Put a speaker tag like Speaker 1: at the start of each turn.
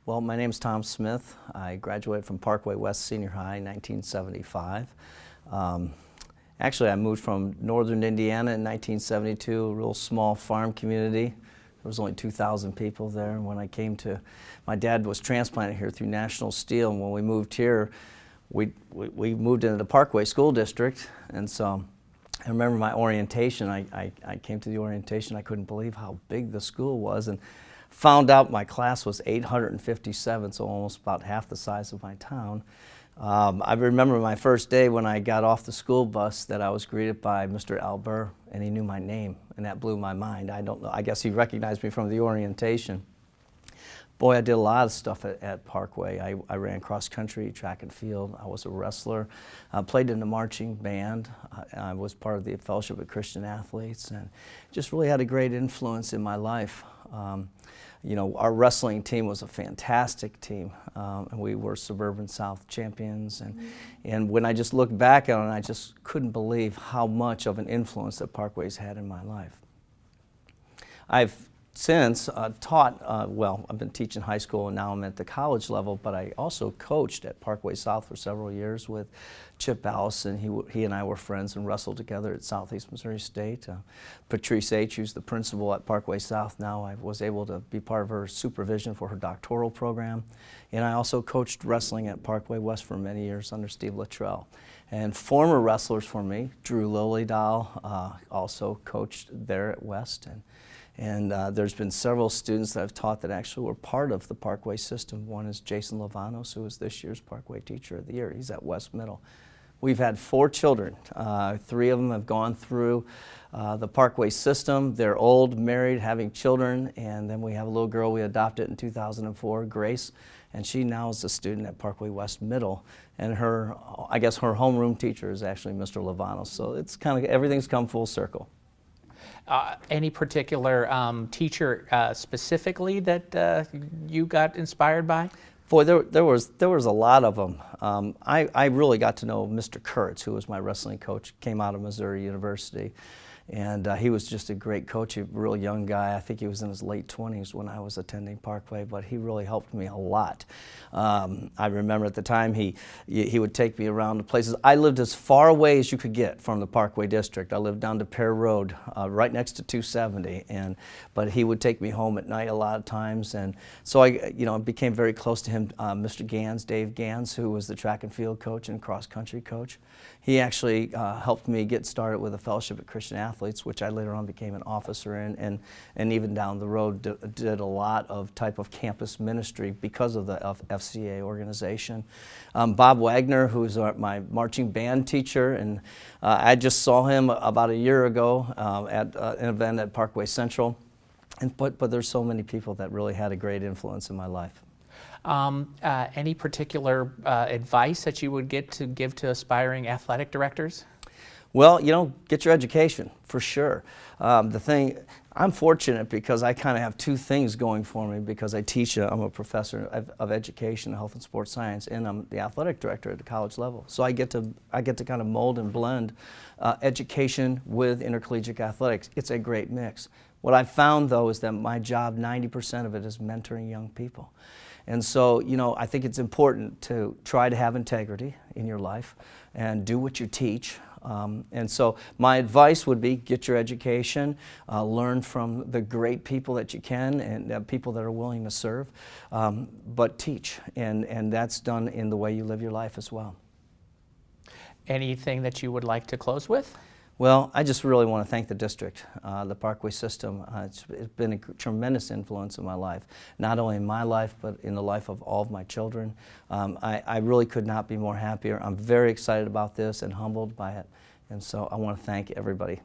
Speaker 1: Well, my name's Tom Smith. I graduated from Parkway West Senior High in 1975. Actually, I moved from northern Indiana in 1972, a real small farm community. There was only 2,000 people there. And when I came to, my dad was transplanted here through National Steel, and when we moved here, we moved into the Parkway School District. And so I remember my orientation. I came to the orientation. I couldn't believe how big the school was, and found out my class was 857, so almost about half the size of my town. I remember my first day when I got off the school bus that I was greeted by Mr. Albert, and he knew my name, and that blew my mind. I don't know, I guess he recognized me from the orientation. Boy, I did a lot of stuff at Parkway. I ran cross country, track and field. I was a wrestler. I played in the marching band. I was part of the Fellowship of Christian Athletes, and just really had a great influence in my life. You know, our wrestling team was a fantastic team, and we were Suburban South champions. And when I just look back on it, I just couldn't believe how much of an influence that Parkway's had in my life. I've since taught, well, I've been teaching high school, and now I'm at the college level, but I also coached at Parkway South for several years with Chip Allison. He and I were friends and wrestled together at Southeast Missouri State. Patrice H., who's the principal at Parkway South now, I was able to be part of her supervision for her doctoral program. And I also coached wrestling at Parkway West for many years under Steve Luttrell. And former wrestlers for me, Drew Lillydahl, also coached there at West. And there's been several students that I've taught that actually were part of the Parkway system. One is Jason Lavanos, who is this year's Parkway Teacher of the Year. He's at West Middle. We've had 4 children. 3 of them have gone through the Parkway system. They're old, married, having children, and then we have a little girl we adopted in 2004, Grace, and she now is a student at Parkway West Middle. And her, I guess her homeroom teacher is actually Mr. Lavanos. So it's kind of, everything's come full circle.
Speaker 2: Any particular teacher specifically that you got inspired by?
Speaker 1: Boy, there was a lot of them. I really got to know Mr. Kurtz, who was my wrestling coach, came out of Missouri University. And he was just a great coach, a real young guy. I think he was in his late 20s when I was attending Parkway, but he really helped me a lot. I remember at the time he would take me around to places. I lived as far away as you could get from the Parkway District. I lived down to Pear Road, right next to 270, but he would take me home at night a lot of times. And so I became very close to him. Mr. Gans, Dave Gans, who was the track and field coach and cross country coach. He actually helped me get started with the Fellowship of Christian Athletes, which I later on became an officer in, and even down the road did a lot of type of campus ministry because of the FCA organization. Bob Wagner, who's my marching band teacher, and I just saw him about a year ago at an event at Parkway Central. But there's so many people that really had a great influence in my life.
Speaker 2: Any particular advice that you would give to aspiring athletic directors?
Speaker 1: Well, get your education, for sure. I'm fortunate because I kind of have 2 things going for me because I teach, I'm a professor of education, health and sports science, and I'm the athletic director at the college level. So I get to kind of mold and blend education with intercollegiate athletics. It's a great mix. What I've found, though, is that my job, 90% of it is mentoring young people. And so, I think it's important to try to have integrity in your life and do what you teach. And so my advice would be get your education, learn from the great people that you can and people that are willing to serve, but teach. And that's done in the way you live your life as well.
Speaker 2: Anything that you would like to close with?
Speaker 1: Well, I just really want to thank the district, the Parkway system. It's been a tremendous influence in my life, not only in my life, but in the life of all of my children. I really could not be more happier. I'm very excited about this and humbled by it. And so I want to thank everybody.